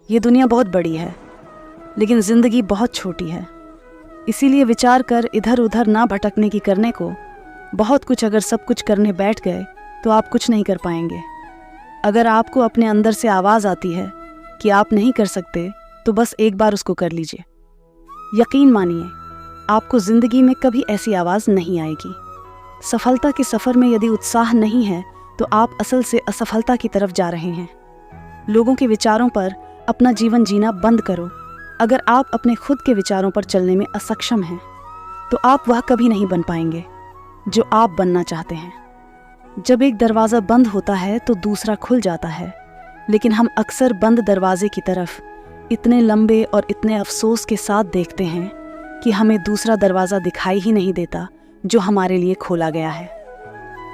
ये दुनिया बहुत बड़ी है, लेकिन ज़िंदगी बहुत छोटी है। इसीलिए विचार कर इधर उधर ना भटकने की करने को। बहुत कुछ अगर सब कुछ करने बैठ गए तो आप कुछ नहीं कर पाएंगे। अगर आपको अपने अंदर से आवाज़ आती है कि आप नहीं कर सकते, तो बस एक बार उसको कर लीजिए। यकीन मानिए, आपको ज़िंदगी में कभी ऐसी आवाज़ नहीं आएगी। सफलता के सफ़र में यदि उत्साह नहीं है तो आप असल से असफलता की तरफ जा रहे हैं। लोगों के विचारों पर अपना जीवन जीना बंद करो। अगर आप अपने खुद के विचारों पर चलने में असक्षम हैं तो आप वह कभी नहीं बन पाएंगे जो आप बनना चाहते हैं। जब एक दरवाज़ा बंद होता है तो दूसरा खुल जाता है, लेकिन हम अक्सर बंद दरवाजे की तरफ इतने लंबे और इतने अफसोस के साथ देखते हैं कि हमें दूसरा दरवाज़ा दिखाई ही नहीं देता जो हमारे लिए खोला गया है।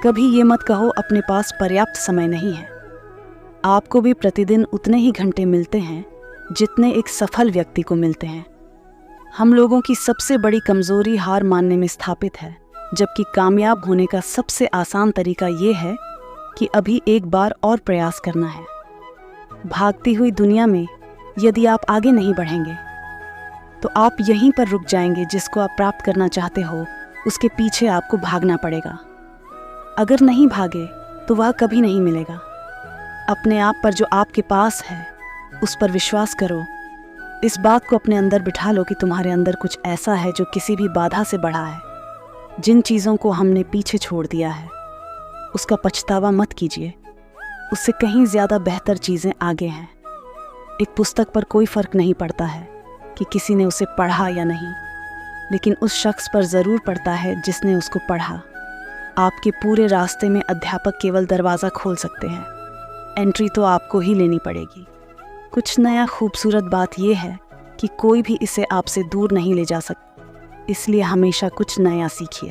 कभी ये मत कहो अपने पास पर्याप्त समय नहीं है। आपको भी प्रतिदिन उतने ही घंटे मिलते हैं जितने एक सफल व्यक्ति को मिलते हैं। हम लोगों की सबसे बड़ी कमज़ोरी हार मानने में स्थापित है, जबकि कामयाब होने का सबसे आसान तरीका ये है कि अभी एक बार और प्रयास करना है। भागती हुई दुनिया में यदि आप आगे नहीं बढ़ेंगे तो आप यहीं पर रुक जाएंगे। जिसको आप प्राप्त करना चाहते हो उसके पीछे आपको भागना पड़ेगा। अगर नहीं भागे तो वह कभी नहीं मिलेगा। अपने आप पर जो आपके पास है उस पर विश्वास करो। इस बात को अपने अंदर बिठा लो कि तुम्हारे अंदर कुछ ऐसा है जो किसी भी बाधा से बढ़ा है। जिन चीज़ों को हमने पीछे छोड़ दिया है उसका पछतावा मत कीजिए, उससे कहीं ज़्यादा बेहतर चीज़ें आगे हैं। एक पुस्तक पर कोई फ़र्क नहीं पड़ता है कि किसी ने उसे पढ़ा या नहीं, लेकिन उस शख्स पर ज़रूर पड़ता है जिसने उसको पढ़ा। आपके पूरे रास्ते में अध्यापक केवल दरवाज़ा खोल सकते हैं, एंट्री तो आपको ही लेनी पड़ेगी। कुछ नया खूबसूरत बात यह है कि कोई भी इसे आपसे दूर नहीं ले जा सकता, इसलिए हमेशा कुछ नया सीखिए।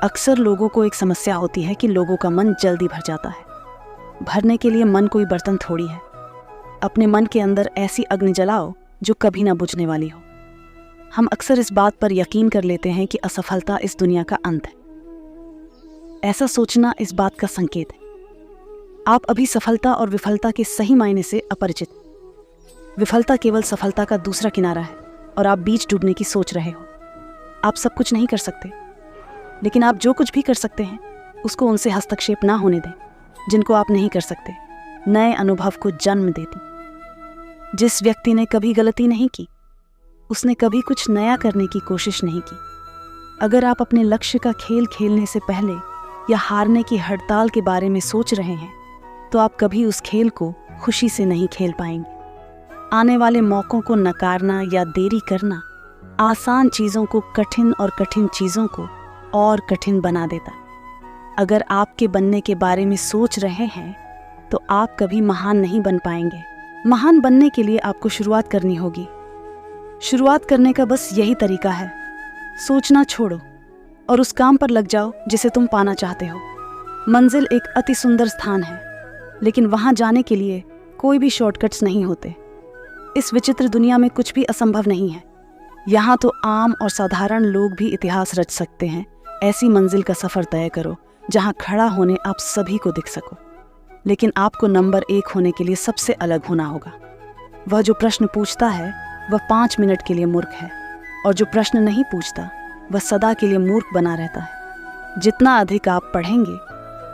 अक्सर लोगों को एक समस्या होती है कि लोगों का मन जल्दी भर जाता है। भरने के लिए मन कोई बर्तन थोड़ी है। अपने मन के अंदर ऐसी अग्नि जलाओ जो कभी ना बुझने वाली हो। हम अक्सर इस बात पर यकीन कर लेते हैं कि असफलता इस दुनिया का अंत है। ऐसा सोचना इस बात का संकेत है आप अभी सफलता और विफलता के सही मायने से अपरिचित। विफलता केवल सफलता का दूसरा किनारा है और आप बीच डूबने की सोच रहे हो। आप सब कुछ नहीं कर सकते, लेकिन आप जो कुछ भी कर सकते हैं उसको उनसे हस्तक्षेप ना होने दें जिनको आप नहीं कर सकते। नए अनुभव को जन्म देती। जिस व्यक्ति ने कभी गलती नहीं की उसने कभी कुछ नया करने की कोशिश नहीं की। अगर आप अपने लक्ष्य का खेल खेलने से पहले या हारने की हड़ताल के बारे में सोच रहे हैं तो आप कभी उस खेल को खुशी से नहीं खेल पाएंगे। आने वाले मौक़ों को नकारना या देरी करना आसान चीज़ों को कठिन और कठिन चीज़ों को और कठिन बना देता। अगर आपके बनने के बारे में सोच रहे हैं तो आप कभी महान नहीं बन पाएंगे। महान बनने के लिए आपको शुरुआत करनी होगी। शुरुआत करने का बस यही तरीका है, सोचना छोड़ो और उस काम पर लग जाओ जिसे तुम पाना चाहते हो। मंजिल एक अति सुंदर स्थान है, लेकिन वहाँ जाने के लिए कोई भी शॉर्टकट्स नहीं होते। इस विचित्र दुनिया में कुछ भी असंभव नहीं है। यहाँ तो आम और साधारण लोग भी इतिहास रच सकते हैं। ऐसी मंजिल का सफ़र तय करो जहाँ खड़ा होने आप सभी को दिख सको, लेकिन आपको नंबर 1 होने के लिए सबसे अलग होना होगा। वह जो प्रश्न पूछता है वह 5 मिनट के लिए मूर्ख है, और जो प्रश्न नहीं पूछता वह सदा के लिए मूर्ख बना रहता है। जितना अधिक आप पढ़ेंगे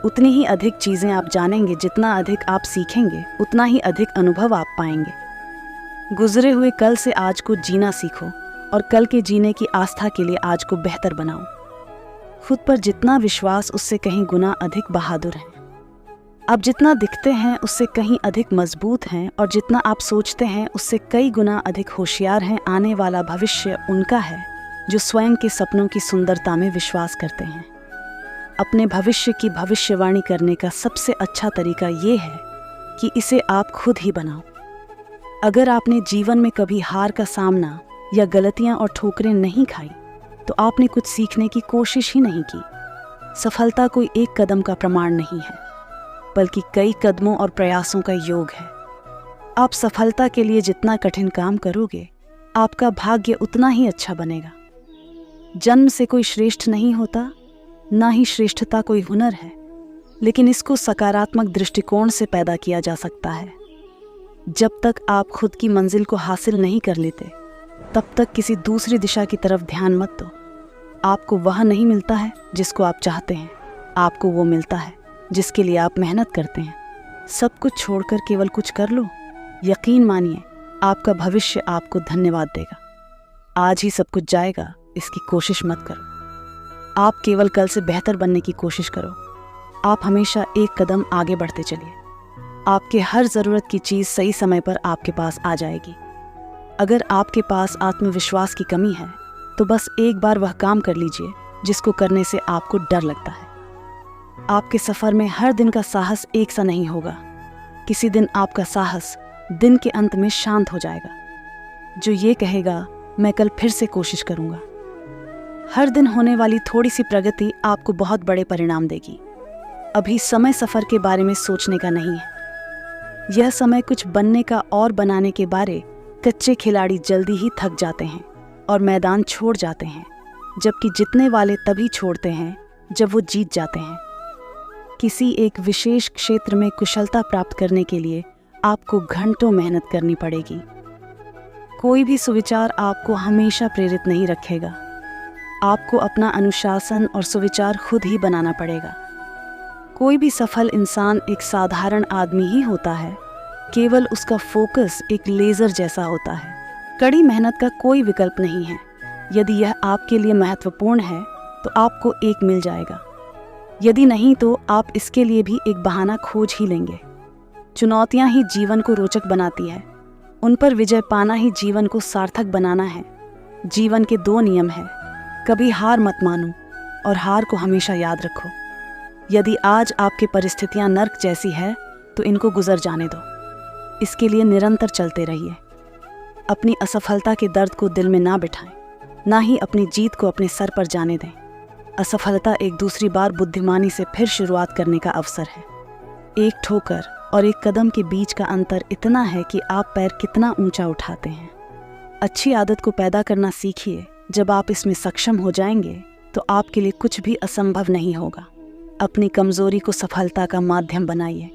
उतनी ही अधिक चीज़ें आप जानेंगे। जितना अधिक आप सीखेंगे उतना ही अधिक अनुभव आप पाएंगे। गुजरे हुए कल से आज को जीना सीखो और कल के जीने की आस्था के लिए आज को बेहतर बनाओ। खुद पर जितना विश्वास उससे कहीं गुना अधिक बहादुर है। आप जितना दिखते हैं उससे कहीं अधिक मजबूत हैं, और जितना आप सोचते हैं उससे कई गुना अधिक होशियार हैं। आने वाला भविष्य उनका है जो स्वयं के सपनों की सुंदरता में विश्वास करते हैं। अपने भविष्य की भविष्यवाणी करने का सबसे अच्छा तरीका ये है कि इसे आप खुद ही बनाओ। अगर आपने जीवन में कभी हार का सामना या गलतियां और ठोकरें नहीं खाई तो आपने कुछ सीखने की कोशिश ही नहीं की। सफलता कोई एक कदम का प्रमाण नहीं है, बल्कि कई कदमों और प्रयासों का योग है। आप सफलता के लिए जितना कठिन काम करोगे आपका भाग्य उतना ही अच्छा बनेगा। जन्म से कोई श्रेष्ठ नहीं होता, ना ही श्रेष्ठता कोई हुनर है, लेकिन इसको सकारात्मक दृष्टिकोण से पैदा किया जा सकता है। जब तक आप खुद की मंजिल को हासिल नहीं कर लेते तब तक किसी दूसरी दिशा की तरफ ध्यान मत दो। आपको वह नहीं मिलता है जिसको आप चाहते हैं, आपको वो मिलता है जिसके लिए आप मेहनत करते हैं। सब कुछ छोड़कर केवल कुछ कर लो। यकीन मानिए, आपका भविष्य आपको धन्यवाद देगा। आज ही सब कुछ जाएगा, इसकी कोशिश मत करो। आप केवल कल से बेहतर बनने की कोशिश करो। आप हमेशा एक कदम आगे बढ़ते चलिए। आपके हर ज़रूरत की चीज़ सही समय पर आपके पास आ जाएगी। अगर आपके पास आत्मविश्वास की कमी है तो बस एक बार वह काम कर लीजिए जिसको करने से आपको डर लगता है। आपके सफ़र में हर दिन का साहस एक सा नहीं होगा। किसी दिन आपका साहस दिन के अंत में शांत हो जाएगा, जो ये कहेगा मैं कल फिर से कोशिश करूँगा। हर दिन होने वाली थोड़ी सी प्रगति आपको बहुत बड़े परिणाम देगी। अभी समय सफ़र के बारे में सोचने का नहीं है। यह समय कुछ बनने का और बनाने के बारे कच्चे खिलाड़ी जल्दी ही थक जाते हैं और मैदान छोड़ जाते हैं, जबकि जीतने वाले तभी छोड़ते हैं जब वो जीत जाते हैं। किसी एक विशेष क्षेत्र में कुशलता प्राप्त करने के लिए आपको घंटों मेहनत करनी पड़ेगी। कोई भी सुविचार आपको हमेशा प्रेरित नहीं रखेगा। आपको अपना अनुशासन और सुविचार खुद ही बनाना पड़ेगा। कोई भी सफल इंसान एक साधारण आदमी ही होता है, केवल उसका फोकस एक लेज़र जैसा होता है। कड़ी मेहनत का कोई विकल्प नहीं है। यदि यह आपके लिए महत्वपूर्ण है तो आपको एक मिल जाएगा, यदि नहीं तो आप इसके लिए भी एक बहाना खोज ही लेंगे। चुनौतियां ही जीवन को रोचक बनाती है। उन पर विजय पाना ही जीवन को सार्थक बनाना है। जीवन के 2 नियम हैं, कभी हार मत मानो और हार को हमेशा याद रखो। यदि आज आपकी परिस्थितियां नर्क जैसी है तो इनको गुजर जाने दो। इसके लिए निरंतर चलते रहिए। अपनी असफलता के दर्द को दिल में ना बिठाएं, ना ही अपनी जीत को अपने सर पर जाने दें। असफलता एक दूसरी बार बुद्धिमानी से फिर शुरुआत करने का अवसर है। एक ठोकर और एक कदम के बीच का अंतर इतना है कि आप पैर कितना ऊंचा उठाते हैं। अच्छी आदत को पैदा करना सीखिए। जब आप इसमें सक्षम हो जाएंगे तो आपके लिए कुछ भी असंभव नहीं होगा। अपनी कमजोरी को सफलता का माध्यम बनाइए।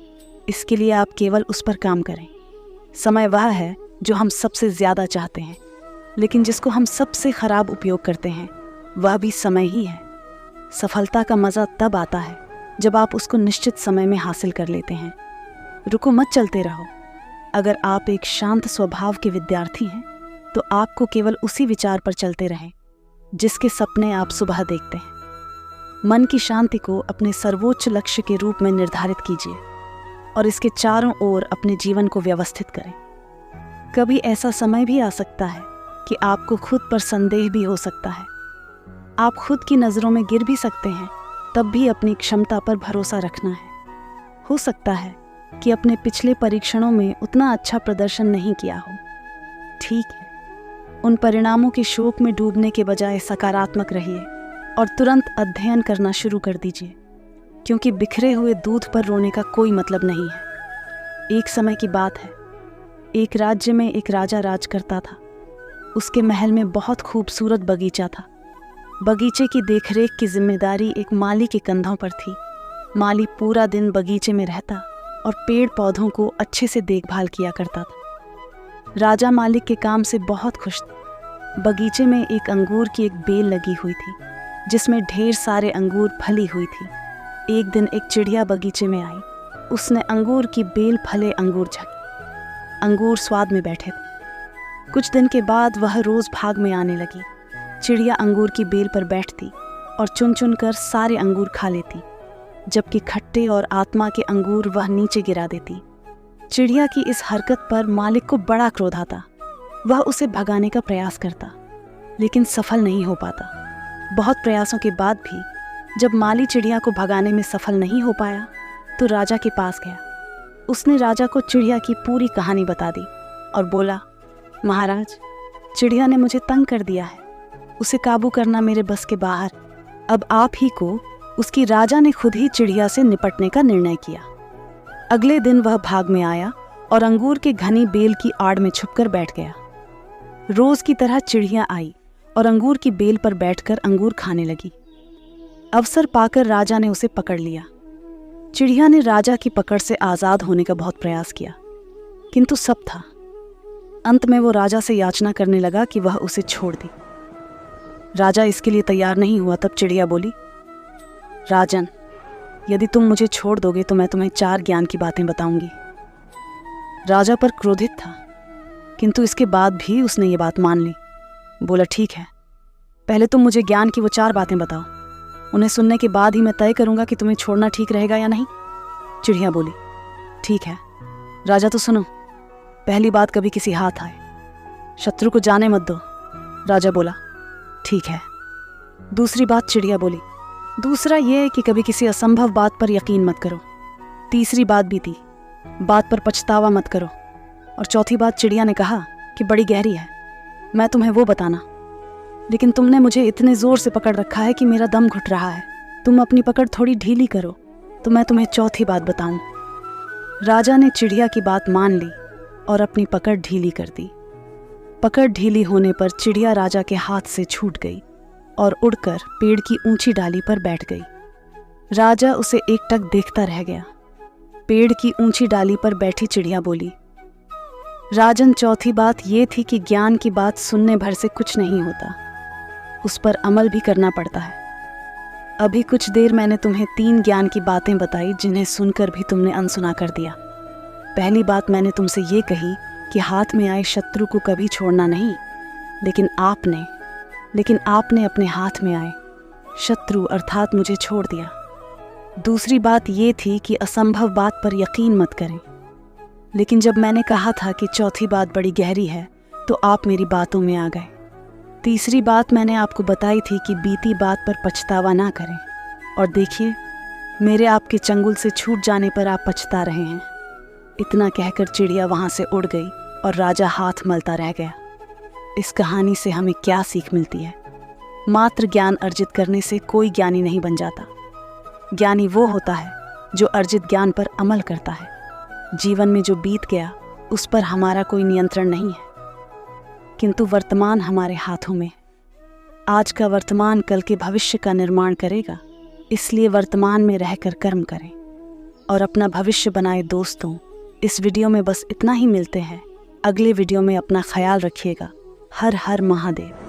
इसके लिए आप केवल उस पर काम करें। समय वह है जो हम सबसे ज़्यादा चाहते हैं, लेकिन जिसको हम सबसे खराब उपयोग करते हैं वह भी समय ही है। सफलता का मज़ा तब आता है जब आप उसको निश्चित समय में हासिल कर लेते हैं। रुको मत, चलते रहो। अगर आप एक शांत स्वभाव के विद्यार्थी हैं तो आपको केवल उसी विचार पर चलते रहें जिसके सपने आप सुबह देखते हैं। मन की शांति को अपने सर्वोच्च लक्ष्य के रूप में निर्धारित कीजिए और इसके चारों ओर अपने जीवन को व्यवस्थित करें। कभी ऐसा समय भी आ सकता है कि आपको खुद पर संदेह भी हो सकता है। आप खुद की नज़रों में गिर भी सकते हैं, तब भी अपनी क्षमता पर भरोसा रखना है। हो सकता है कि अपने पिछले परीक्षणों में उतना अच्छा प्रदर्शन नहीं किया हो। ठीक है, उन परिणामों के शोक में डूबने के बजाय सकारात्मक रहिए और तुरंत अध्ययन करना शुरू कर दीजिए, क्योंकि बिखरे हुए दूध पर रोने का कोई मतलब नहीं है। एक समय की बात है, एक राज्य में एक राजा राज करता था। उसके महल में बहुत खूबसूरत बगीचा था। बगीचे की देखरेख की जिम्मेदारी एक माली के कंधों पर थी। माली पूरा दिन बगीचे में रहता और पेड़ पौधों को अच्छे से देखभाल किया करता था। राजा मालिक के काम से बहुत खुश था। बगीचे में एक अंगूर की एक बेल लगी हुई थी जिसमें ढेर सारे अंगूर फली हुई थी। एक दिन एक चिड़िया बगीचे में आई। उसने अंगूर की बेल फले अंगूर झकी। अंगूर स्वाद में बैठे थे। कुछ दिन के बाद वह रोज भाग में आने लगी। चिड़िया अंगूर की बेल पर बैठती और चुन चुन कर सारे अंगूर खा लेती, जबकि खट्टे और आत्मा के अंगूर वह नीचे गिरा देती। चिड़िया की इस हरकत पर मालिक को बड़ा क्रोध आता। वह उसे भगाने का प्रयास करता, लेकिन सफल नहीं हो पाता। बहुत प्रयासों के बाद भी जब माली चिड़िया को भगाने में सफल नहीं हो पाया तो राजा के पास गया। उसने राजा को चिड़िया की पूरी कहानी बता दी और बोला, महाराज, चिड़िया ने मुझे तंग कर दिया है। उसे काबू करना मेरे बस के बाहर। अब आप ही को उसकी राजा ने खुद ही चिड़िया से निपटने का निर्णय किया। अगले दिन वह भाग में आया और अंगूर के घनी बेल की आड़ में छुपकर बैठ गया। रोज की तरह चिड़िया आई और अंगूर की बेल पर बैठकर अंगूर खाने लगी। अवसर पाकर राजा ने उसे पकड़ लिया। चिड़िया ने राजा की पकड़ से आज़ाद होने का बहुत प्रयास किया, किंतु सब था। अंत में वो राजा से याचना करने लगा कि वह उसे छोड़ दे। राजा इसके लिए तैयार नहीं हुआ। तब चिड़िया बोली, राजन, यदि तुम मुझे छोड़ दोगे तो मैं तुम्हें 4 ज्ञान की बातें बताऊंगी। राजा पर क्रोधित था, किंतु इसके बाद भी उसने ये बात मान ली। बोला, ठीक है, पहले तुम मुझे ज्ञान की वो 4 बातें बताओ। उन्हें सुनने के बाद ही मैं तय करूंगा कि तुम्हें छोड़ना ठीक रहेगा या नहीं। चिड़िया बोली, ठीक है राजा, तो सुनो। पहली बात, कभी किसी हाथ आए, शत्रु को जाने मत दो। राजा बोला, ठीक है। दूसरी बात, चिड़िया बोली, दूसरा ये है कि कभी किसी असंभव बात पर यकीन मत करो। तीसरी बात भी थी, बात पर पछतावा मत करो। और चौथी बात चिड़िया ने कहा कि बड़ी गहरी है, मैं तुम्हें वो बताना, लेकिन तुमने मुझे इतने जोर से पकड़ रखा है कि मेरा दम घुट रहा है। तुम अपनी पकड़ थोड़ी ढीली करो तो मैं तुम्हें चौथी बात बताऊं। राजा ने चिड़िया की बात मान ली और अपनी पकड़ ढीली कर दी। पकड़ ढीली होने पर चिड़िया राजा के हाथ से छूट गई और उड़कर पेड़ की ऊंची डाली पर बैठ गई। राजा उसे एकटक देखता रह गया। पेड़ की ऊंची डाली पर बैठी चिड़िया बोली, राजन, चौथी बात ये थी कि ज्ञान की बात सुनने भर से कुछ नहीं होता, उस पर अमल भी करना पड़ता है। अभी कुछ देर मैंने तुम्हें 3 ज्ञान की बातें बताई जिन्हें सुनकर भी तुमने अनसुना कर दिया। पहली बात मैंने तुमसे ये कही कि हाथ में आए शत्रु को कभी छोड़ना नहीं, लेकिन आपने अपने हाथ में आए शत्रु अर्थात मुझे छोड़ दिया। दूसरी बात ये थी कि असंभव बात पर यकीन मत करें, लेकिन जब मैंने कहा था कि चौथी बात बड़ी गहरी है तो आप मेरी बातों में आ गए। तीसरी बात मैंने आपको बताई थी कि बीती बात पर पछतावा ना करें, और देखिए मेरे आपके चंगुल से छूट जाने पर आप पछता रहे हैं। इतना कहकर चिड़िया वहाँ से उड़ गई और राजा हाथ मलता रह गया। इस कहानी से हमें क्या सीख मिलती है? मात्र ज्ञान अर्जित करने से कोई ज्ञानी नहीं बन जाता। ज्ञानी वो होता है जो अर्जित ज्ञान पर अमल करता है। जीवन में जो बीत गया उस पर हमारा कोई नियंत्रण नहीं है, किंतु वर्तमान हमारे हाथों में। आज का वर्तमान कल के भविष्य का निर्माण करेगा, इसलिए वर्तमान में रहकर कर्म करें और अपना भविष्य बनाए। दोस्तों, इस वीडियो में बस इतना ही। मिलते हैं अगले वीडियो में। अपना ख्याल रखिएगा। हर हर महादेव।